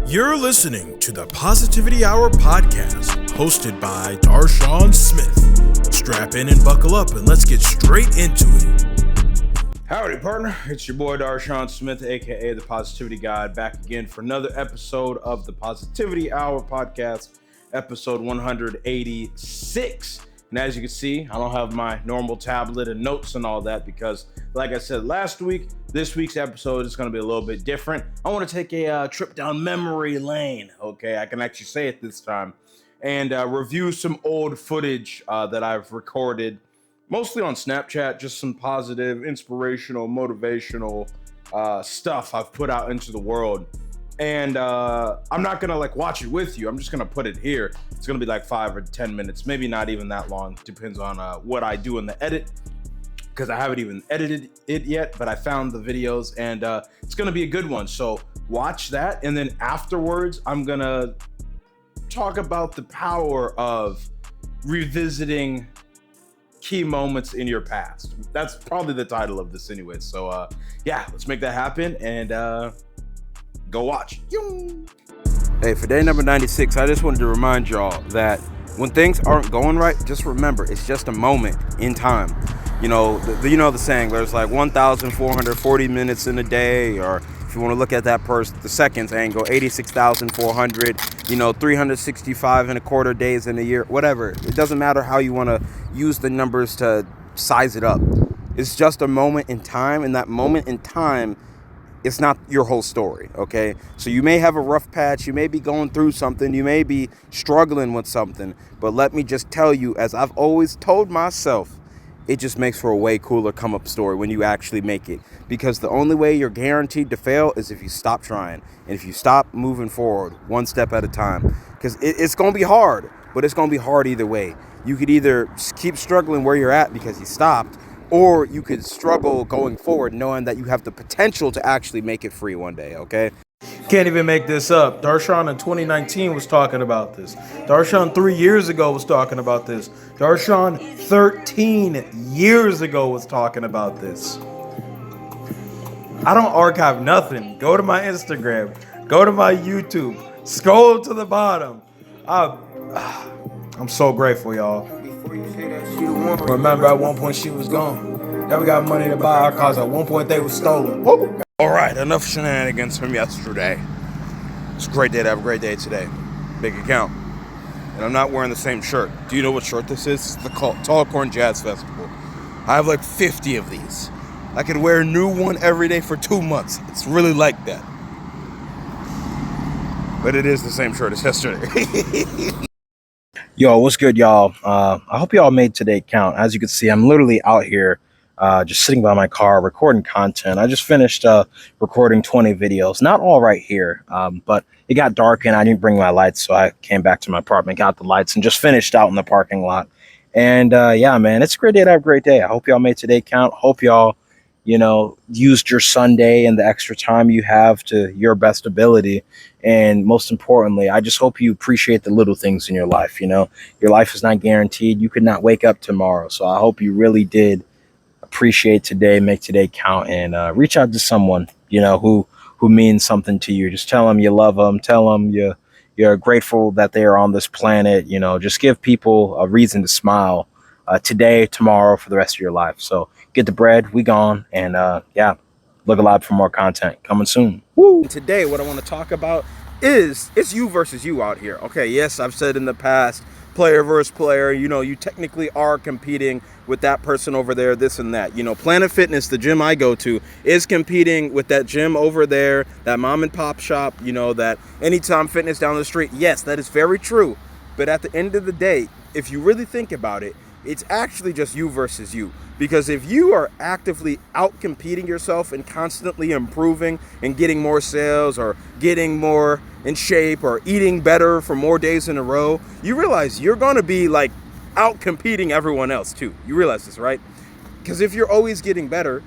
You're listening to the Positivity Hour podcast, hosted by Darshaun Smith. Strap in and buckle up, and let's get straight into it. Howdy, partner. It's your boy Darshaun Smith, aka the Positivity God, back again for another episode of the Positivity Hour podcast, episode 186. And as you can see, I don't have my normal tablet and notes and all that because, like I said last week, this week's episode is going to be a little bit different. I want to take a trip down memory lane. Okay, I can actually say it this time, and review some old footage that I've recorded, mostly on Snapchat, just some positive, inspirational, motivational stuff I've put out into the world. And I'm not gonna watch it with you. I'm just gonna put it here. It's gonna be like 5 or 10 minutes, maybe not even that long. Depends on what I do in the edit, because I haven't even edited it yet, but I found the videos and it's gonna be a good one. So watch that, and then afterwards, I'm gonna talk about the power of revisiting key moments in your past. That's probably the title of this anyway. So yeah, let's make that happen and go watch. Hey, for day number 96, I just wanted to remind y'all that when things aren't going right, just remember it's just a moment in time. You know the saying, there's like 1,440 minutes in a day, or if you want to look at that per the seconds angle, 86,400, 365 and a quarter days in a year, whatever. It doesn't matter how you want to use the numbers to size it up. It's just a moment in time, and that moment in time, it's not your whole story, okay? So you may have a rough patch, you may be going through something, you may be struggling with something, but let me just tell you, as I've always told myself, it just makes for a way cooler come-up story when you actually make it. Because the only way you're guaranteed to fail is if you stop trying, and if you stop moving forward one step at a time. Because it's going to be hard, but it's going to be hard either way. You could either keep struggling where you're at because you stopped, or you could struggle going forward knowing that you have the potential to actually make it free one day, okay? Can't even make this up. Darshaun in 2019 was talking about this. Darshaun 3 years ago was talking about this. Darshaun 13 years ago was talking about this. I don't archive nothing. Go to my Instagram. Go to my YouTube. Scroll to the bottom. I'm so grateful, y'all. Remember, at one point she was gone. Now we got money to buy our cars. At one point they were stolen. Woo! All right, enough shenanigans from yesterday. It's a great day to have a great day today. Big account. And I'm not wearing the same shirt. Do you know what shirt this is? It's the Tall Corn Jazz Festival. I have like 50 of these. I could wear a new one every day for 2 months. It's really like that. But it is the same shirt as yesterday. Yo, what's good, y'all? I hope y'all made today count. As you can see, I'm literally out here just sitting by my car recording content. I just finished recording 20 videos. Not all right here, but it got dark and I didn't bring my lights, so I came back to my apartment, got the lights, and just finished out in the parking lot. And yeah, man, it's a great day to have a great day. I hope y'all made today count. Hope y'all, used your Sunday and the extra time you have to your best ability. And most importantly, I just hope you appreciate the little things in your life. Your life is not guaranteed. You could not wake up tomorrow. So I hope you really did appreciate today, make today count, and reach out to someone, who means something to you. Just tell them you love them. Tell them you're grateful that they are on this planet. Just give people a reason to smile today, tomorrow, for the rest of your life. So get the bread. We gone. And yeah, look alive for more content coming soon. Woo! Today, what I want to talk about is it's you versus you out here. Okay, yes, I've said in the past, player versus player, you technically are competing with that person over there, this and that. Planet Fitness, the gym I go to, is competing with that gym over there, that mom and pop shop, that Anytime Fitness down the street. Yes, that is very true. But at the end of the day, if you really think about it, it's actually just you versus you. Because if you are actively out competing yourself and constantly improving and getting more sales or getting more in shape or eating better for more days in a row, you realize you're going to be out competing everyone else too. You realize this, right? Because if you're always getting better,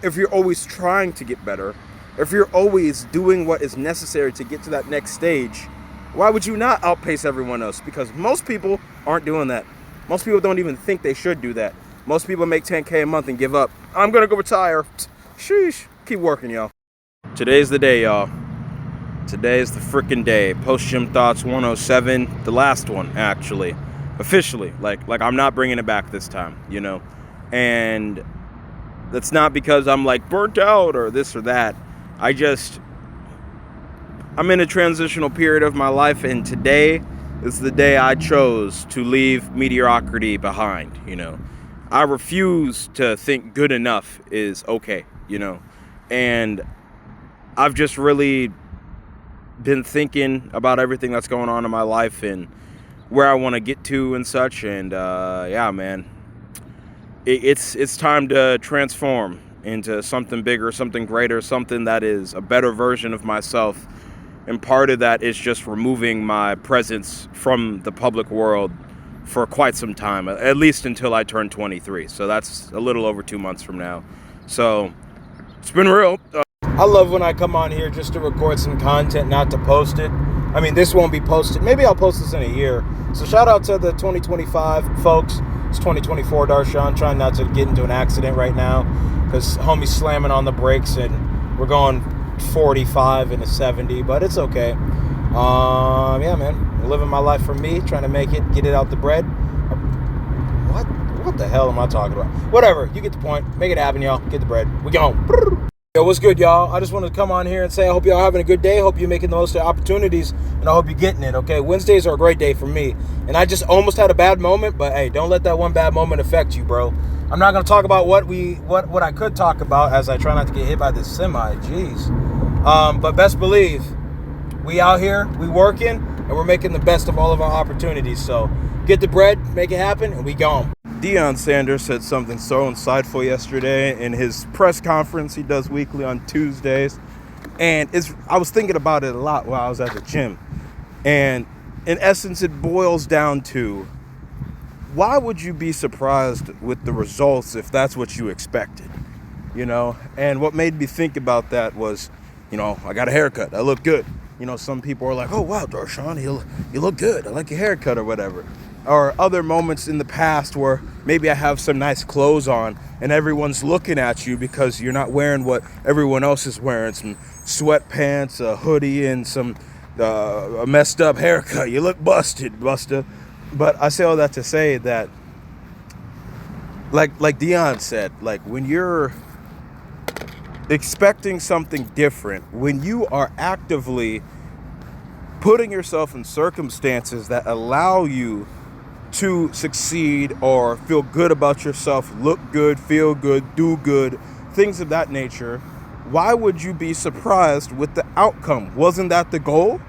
if you're always trying to get better, if you're always doing what is necessary to get to that next stage, why would you not outpace everyone else? Because most people aren't doing that. Most people don't even think they should do that. Most people make 10K a month and give up. I'm gonna go retire. Sheesh. Keep working, y'all. Today's the day, y'all. Today is the frickin' day. Post Gym Thoughts 107, the last one, actually. Officially. Like I'm not bringing it back this time, you know? And that's not because I'm like burnt out or this or that. I'm in a transitional period of my life, and today is the day I chose to leave mediocrity behind, you know? I refuse to think good enough is okay, you know? And I've just really been thinking about everything that's going on in my life and where I want to get to and such. And yeah, man, it's time to transform into something bigger, something greater, something that is a better version of myself. And part of that is just removing my presence from the public world for quite some time, at least until I turn 23. So that's a little over 2 months from now. So it's been real. I love when I come on here just to record some content, not to post it. I mean, this won't be posted. Maybe I'll post this in a year. So shout out to the 2025 folks. It's 2024 Darshaun, trying not to get into an accident right now because homie's slamming on the brakes and we're going 45 and a 70, but it's okay. Yeah, man, I'm living my life for me, trying to make it, get it out the bread. What the hell am I talking about? Whatever, you get the point. Make it happen, y'all. Get the bread. We gone. Yo, what's good, y'all? I just wanted to come on here and say I hope y'all having a good day. Hope you're making the most of opportunities, and I hope you're getting it, okay? Wednesdays are a great day for me, and I just almost had a bad moment, but hey, don't let that one bad moment affect you, bro. I'm not going to talk about what I could talk about as I try not to get hit by this semi. Jeez. But best believe, we out here, we working, and we're making the best of all of our opportunities. So get the bread, make it happen, and we gone. Deion Sanders said something so insightful yesterday in his press conference he does weekly on Tuesdays. And I was thinking about it a lot while I was at the gym. And in essence, it boils down to, why would you be surprised with the results if that's what you expected? You know? And what made me think about that was, you know, I got a haircut. I look good. You know, some people are like, oh, wow, Darshaun, you look good. I like your haircut or whatever. Or other moments in the past where maybe I have some nice clothes on and everyone's looking at you because you're not wearing what everyone else is wearing. Some sweatpants, a hoodie, and a messed up haircut. You look busted, Buster. But I say all that to say that, like Deion said, like when you're expecting something different, when you are actively putting yourself in circumstances that allow you to succeed or feel good about yourself, look good, feel good, do good, things of that nature, why would you be surprised with the outcome? Wasn't that the goal?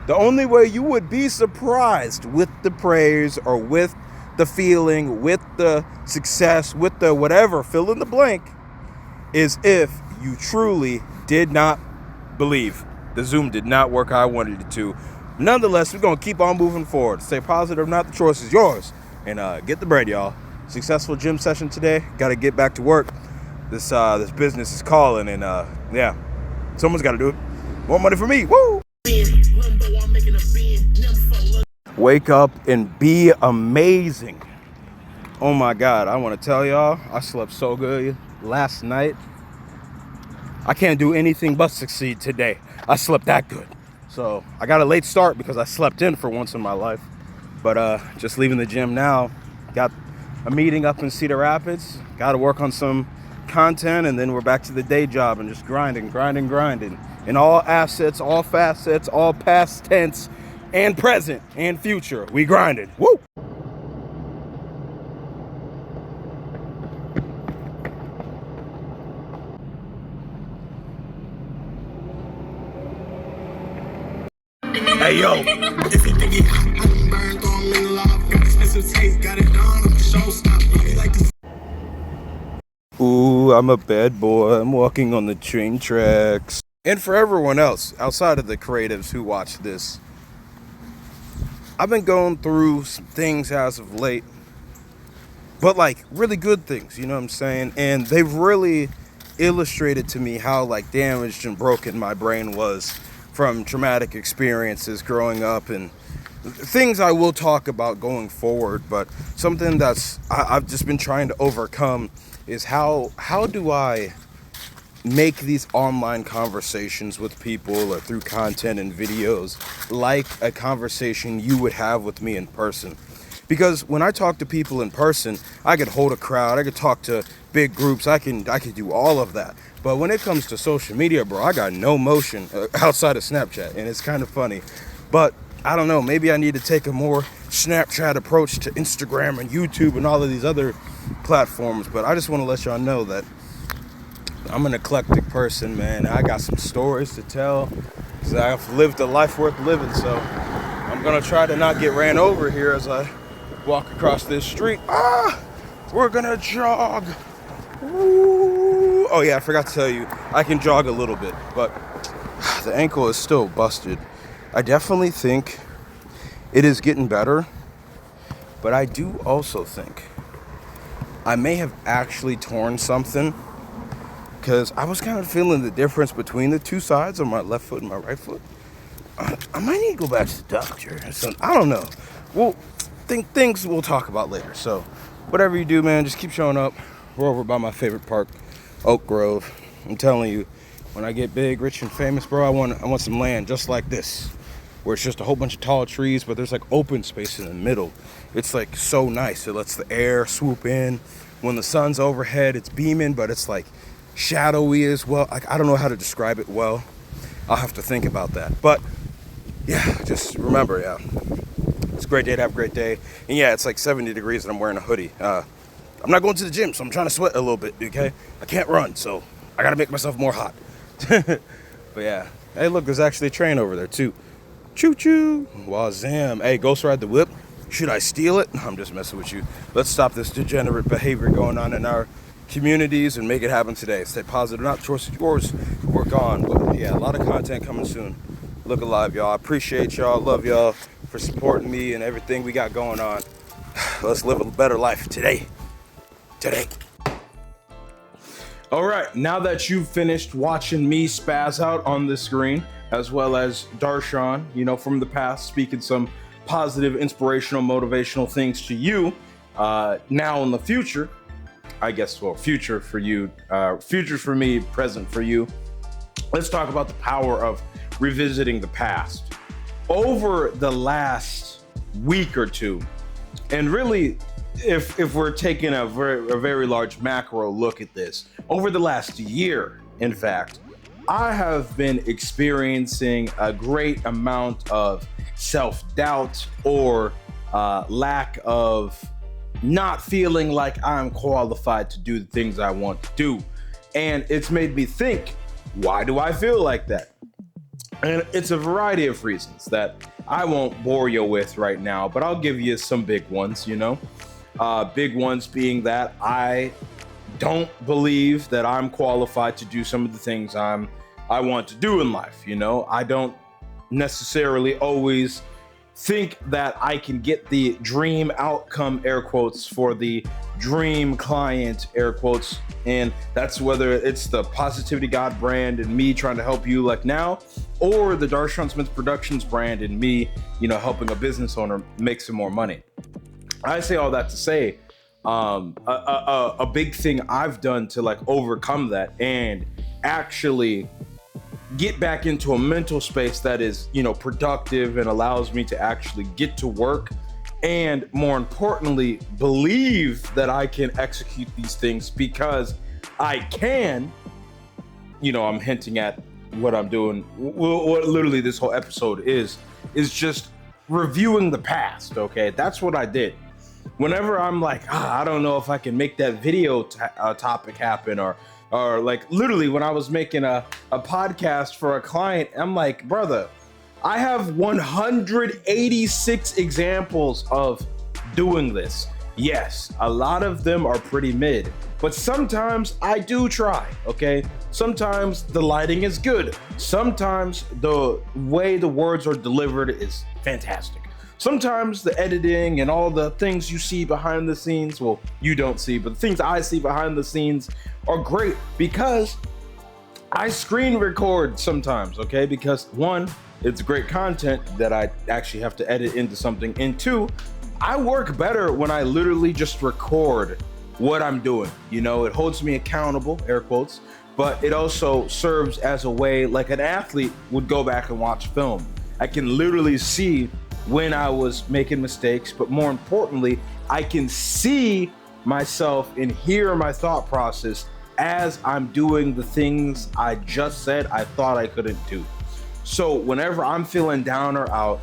The only way you would be surprised with the praise or with the feeling, with the success, with the whatever, fill in the blank, is if you truly did not believe. The Zoom did not work how I wanted it to. Nonetheless, we're going to keep on moving forward. Stay positive, not the choice is yours. And get the bread, y'all. Successful gym session today. Got to get back to work. This business is calling, and yeah, someone's got to do it. More money for me. Woo! Wake up and be amazing. Oh my God, I want to tell y'all, I slept so good last night. I can't do anything but succeed today. I slept that good. So I got a late start because I slept in for once in my life. But just leaving the gym now. Got a meeting up in Cedar Rapids. Got to work on some content, and then we're back to the day job and just grinding. In all assets, all facets, all past tense and present and future. We grinding. Woo! Hey, yo. If you think it burned on me, love, expensive taste, got it done, I'm a showstopper. Like this. Ooh, I'm a bad boy. I'm walking on the train tracks. And for everyone else, outside of the creatives who watch this, I've been going through some things as of late. But, like, really good things, you know what I'm saying? And they've really illustrated to me how, like, damaged and broken my brain was from traumatic experiences growing up, and things I will talk about going forward. But something that's I've just been trying to overcome is how do I make these online conversations with people or through content and videos like a conversation you would have with me in person. Because when I talk to people in person, I could hold a crowd, I could talk to big groups, I can do all of that. But when it comes to social media, bro, I got no motion outside of Snapchat, and it's kind of funny. But I don't know, maybe I need to take a more Snapchat approach to Instagram and YouTube and all of these other platforms. But I just want to let y'all know that I'm an eclectic person, man. I got some stories to tell. I've lived a life worth living, so I'm gonna try to not get ran over here as I walk across this street. We're gonna jog. Ooh. Oh yeah, I forgot to tell you, I can jog a little bit, but the ankle is still busted. I definitely think it is getting better, but I do also think I may have actually torn something, because I was kind of feeling the difference between the two sides of my left foot and my right foot. I might need to go back to the doctor. I don't know. Well, things we'll talk about later. So whatever you do, man, just keep showing up. We're over by my favorite park, Oak Grove. I'm telling you, when I get big, rich, and famous, bro, I want some land just like this, where it's just a whole bunch of tall trees, but there's like open space in the middle. It's like so nice. It lets the air swoop in. When the sun's overhead, it's beaming, but it's like shadowy as well. Like, I don't know how to describe it well. I'll have to think about that. But yeah, just remember, yeah, it's a great day to have a great day. And yeah, it's like 70 degrees and I'm wearing a hoodie. I'm not going to the gym, so I'm trying to sweat a little bit, okay? I can't run, so I gotta make myself more hot. But yeah, hey, look, there's actually a train over there too. Choo-choo, wazam. Hey, Ghost Ride the Whip. Should I steal it? I'm just messing with you. Let's stop this degenerate behavior going on in our communities and make it happen today. Stay positive, not choice is yours. Work on. But yeah, a lot of content coming soon. Look alive, y'all. I appreciate y'all. Love y'all for supporting me and everything we got going on. Let's live a better life today. All right, now that you've finished watching me spaz out on the screen, as well as Darshaun, from the past, speaking some positive, inspirational, motivational things to you, now in the future, I guess, well, future for you, future for me, present for you. Let's talk about the power of revisiting the past. Over the last week or two, and really, if we're taking a very large macro look at this, over the last year, in fact, I have been experiencing a great amount of self-doubt or lack of not feeling like I'm qualified to do the things I want to do. And it's made me think, why do I feel like that? And it's a variety of reasons that I won't bore you with right now, but I'll give you some big ones, big ones being that I don't believe that I'm qualified to do some of the things I want to do in life. I don't necessarily always think that I can get the dream outcome, air quotes, for the dream client, air quotes. And that's whether it's the Positivity God brand and me trying to help you like now, or the Darshaun Smith Productions brand and me, helping a business owner make some more money. I say all that to say, a big thing I've done to like overcome that and actually get back into a mental space that is, productive and allows me to actually get to work, and more importantly, believe that I can execute these things because I can. I'm hinting at what I'm doing. What literally this whole episode is just reviewing the past. Okay, that's what I did. Whenever I'm like, I don't know if I can make that video topic happen, or like literally when I was making a podcast for a client, I'm like, brother, I have 186 examples of doing this. Yes, a lot of them are pretty mid, but sometimes I do try, okay? Sometimes the lighting is good. Sometimes the way the words are delivered is fantastic. Sometimes the editing and all the things you see behind the scenes, well, you don't see, but the things I see behind the scenes are great because I screen record sometimes, okay? Because one, it's great content that I actually have to edit into something. And two, I work better when I literally just record what I'm doing. It holds me accountable, air quotes, but it also serves as a way, like an athlete would go back and watch film. I can literally see when I was making mistakes, but more importantly, I can see myself and hear my thought process as I'm doing the things I just said I thought I couldn't do. So whenever I'm feeling down or out,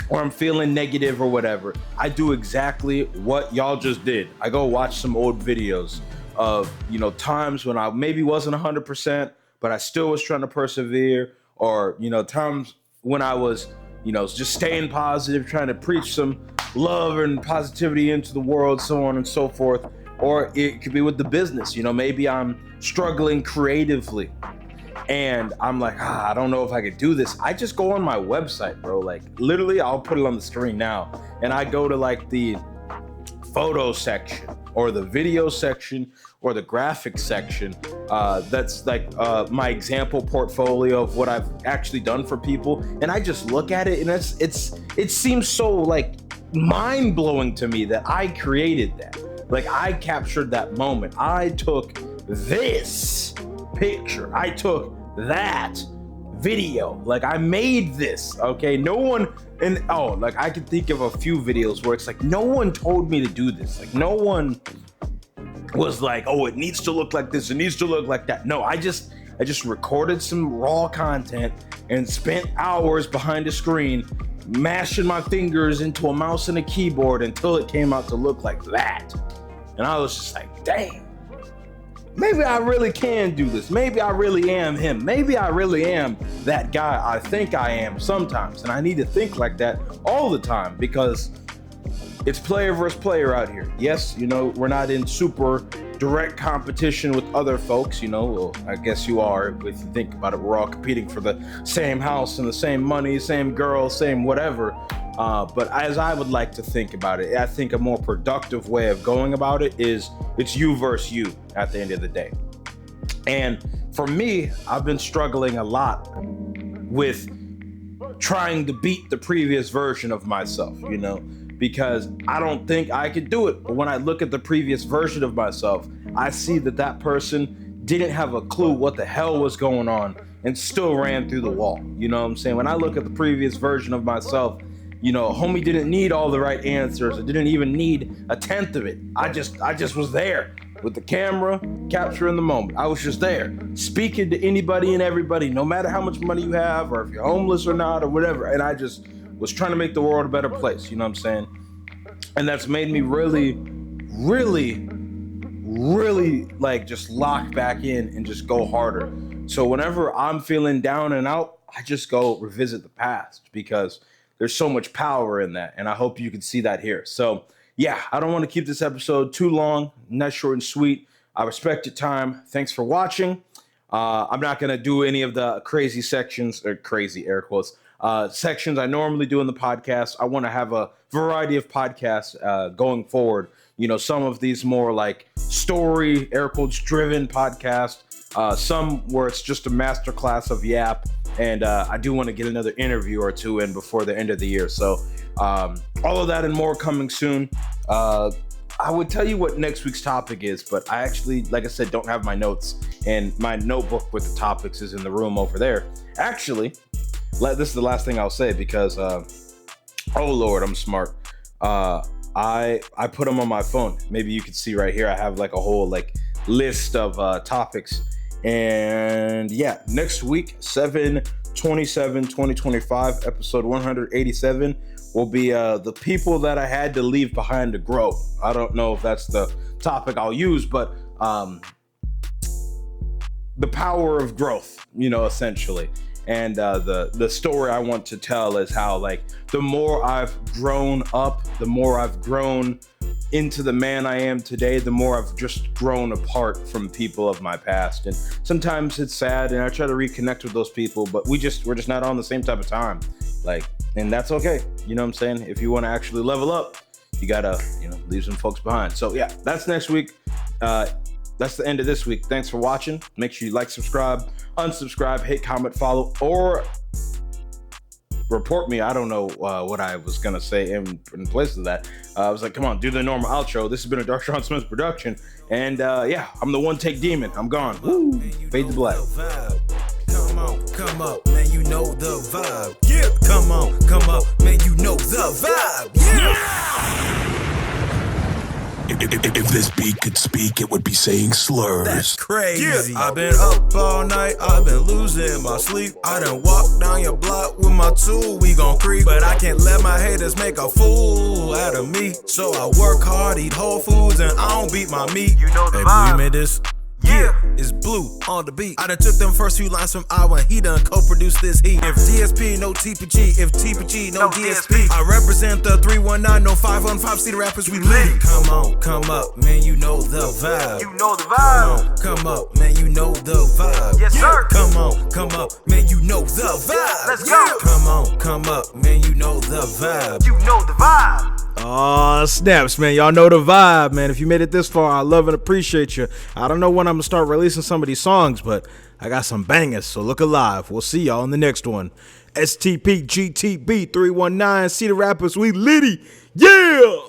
or I'm feeling negative or whatever, I do exactly what y'all just did. I go watch some old videos of, times when I maybe wasn't 100%, but I still was trying to persevere, or, times when I was, just staying positive, trying to preach some love and positivity into the world, so on and so forth. Or it could be with the business, maybe I'm struggling creatively and I'm like, I don't know if I could do this. I just go on my website, bro. Like literally, I'll put it on the screen now. And I go to like the photo section or the video section or the graphics section. That's like my example portfolio of what I've actually done for people. And I just look at it and it seems so like mind blowing to me that I created that. Like I captured that moment. I took this picture. I took that video. Like I made this, okay? No one, like I could think of a few videos where it's like, no one told me to do this. Like no one was like, oh, it needs to look like this, it needs to look like that. No, I just recorded some raw content and spent hours behind a screen mashing my fingers into a mouse and a keyboard until it came out to look like that. And I was just like, dang, maybe I really can do this. Maybe I really am him. Maybe I really am that guy I think I am sometimes. And I need to think like that all the time because it's player versus player out here. Yes, we're not in super direct competition with other folks, well, I guess you are if you think about it. We're all competing for the same house and the same money, same girl, same whatever. But as I would like to think about it, I think a more productive way of going about it is it's you versus you at the end of the day. And for me, I've been struggling a lot with trying to beat the previous version of myself, because I don't think I could do it. But when I look at the previous version of myself, I see that person didn't have a clue what the hell was going on and still ran through the wall. You know what I'm saying? When I look at the previous version of myself, homie didn't need all the right answers. I didn't even need a tenth of it. I just was there with the camera, capturing the moment. I was just there, speaking to anybody and everybody, no matter how much money you have or if you're homeless or not or whatever. And I just was trying to make the world a better place. You know what I'm saying? And that's made me really, really, really like just lock back in and just go harder. So whenever I'm feeling down and out, I just go revisit the past because there's so much power in that. And I hope you can see that here. So yeah, I don't want to keep this episode too long, nice, short and sweet. I respect your time. Thanks for watching. I'm not going to do any of the crazy sections or crazy air quotes sections I normally do in the podcast. I want to have a variety of podcasts going forward. Some of these more like story, air quotes driven podcasts, some where it's just a masterclass of yap. And I do want to get another interview or two in before the end of the year. So all of that and more coming soon. I would tell you what next week's topic is, but I actually, like I said, don't have my notes. And my notebook with the topics is in the room over there. Actually, this is the last thing I'll say because, oh Lord, I'm smart. I put them on my phone. Maybe you can see right here. I have like a whole like list of topics. And yeah, next week, 7/27/2025, episode 187 will be the people that I had to leave behind to grow. I don't know if that's the topic I'll use, but the power of growth, essentially. And the story I want to tell is how like the more I've grown up, the more I've grown into the man I am today, the more I've just grown apart from people of my past. And sometimes it's sad and I try to reconnect with those people, but we're just not on the same type of time. And that's okay. You know what I'm saying? If you want to actually level up, you gotta, leave some folks behind. So yeah, that's next week. That's the end of this week. Thanks for watching. Make sure you like, subscribe, unsubscribe, hate, comment, follow, or report me. I don't know what I was gonna say in place of that. I was like, come on, do the normal outro. This has been a Darshaun Smith production, and yeah, I'm the one take demon. I'm gone. Woo! Fade to black. Come up, man, you know the vibe. Yeah, come up, man, you know the vibe. Yeah. If this beat could speak, it would be saying slurs. That's crazy. Yeah. I've been up all night, I've been losing my sleep. I done walked down your block with my tool, we gon' creep. But I can't let my haters make a fool out of me. So I work hard, eat whole foods, and I don't beat my meat. You know the vibe. We made this. Yeah, it's blue on the beat. I done took them first few lines from Iowa, he done co-produced this heat. If DSP, no TPG, if TPG, no DSP. I represent the 319, no 515, see the rappers, we lit. Come up, man, you know the vibe. You know the vibe. Come up, man, you know the vibe. Yes, sir. Come up, man, you know the vibe. Let's go. Come up, man, you know the vibe. You know the vibe. Aw, snaps, man. Y'all know the vibe, man. If you made it this far, I love and appreciate you. I don't know when I'm going to start releasing some of these songs, but I got some bangers, so look alive. We'll see y'all in the next one. STP GTB 319. See the rappers, we litty. Yeah!